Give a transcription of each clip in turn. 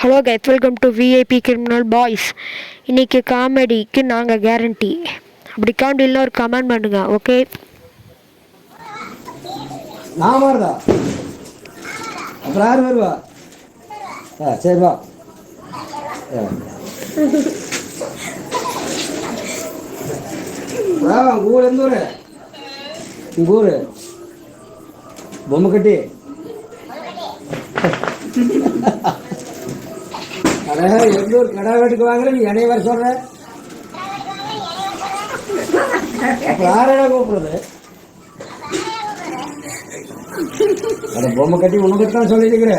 Hello guys, welcome to VIP criminal boys. இன்றைக்கி காமெடிக்கு நாங்கள் guarantee. அப்படி காமெடியில் ஒரு கமெண்ட் பண்ணுங்க. ஓகே, நான் வருதா? அப்புறம் யார் வருவா? சரி வா. உங்கள் ஊர் எந்த ஊர்? உங்கள் ஊர் பொம்மை கட்டி. எந்த ஊர்? கடை வீட்டுக்கு வாங்குற நீ இடைய வர சொல்ற. அப்புறம் யாரையா கூப்பிடுறது? அந்த பொம்மை கட்டி உனக்கு தான் சொல்லிருக்கிற.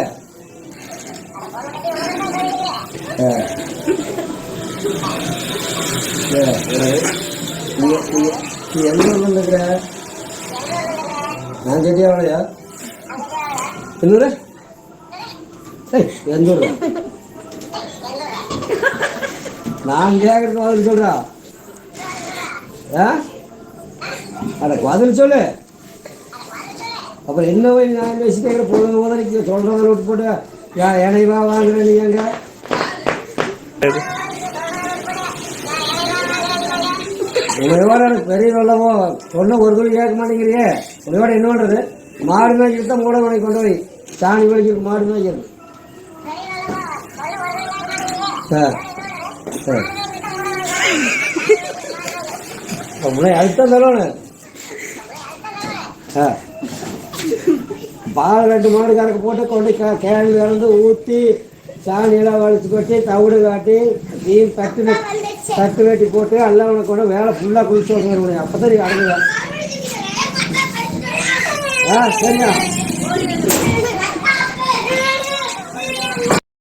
நீ எந்த ஊர்ல இருக்கிற? நான் கேட்டியா அவளையா? என்னூர்? எந்த ஊர்? நான் கேட்கறது பதில் சொல்றா. அதுக்கு பதில் சொல்லு. அப்புறம் என்ன போய் நான் பேசிட்டே போதும் போதும் நீ சொல்றதை விட்டு போட்டு இணைவா வாங்குற நீ எங்க? உங்களோட எனக்கு பெரிய வெள்ளமோ சொன்ன ஒரு துளி கேட்க மாட்டேங்கிறியே. உங்களோட என்ன பண்றது? மாடு மேய்க்கிறது தான் மூட மணி கொண்டு போய் சாணி வலிக்கிறது மாடு மேய்க்கிறது. உன்னை அதுதான் தரணும். பால் 2 மாடு கணக்கு போட்டு கொண்டு கேள்வி கலந்து ஊற்றி சாணியெல்லாம் வலிச்சு கொட்டி தவிடு காட்டி நீ தட்டு வெட்டி போட்டு எல்லாம் உனக்கு கூட வேலை ஃபுல்லாக குளிச்சு வருவேன். அப்போ தான் நீ அடங்குவேன். சரியா?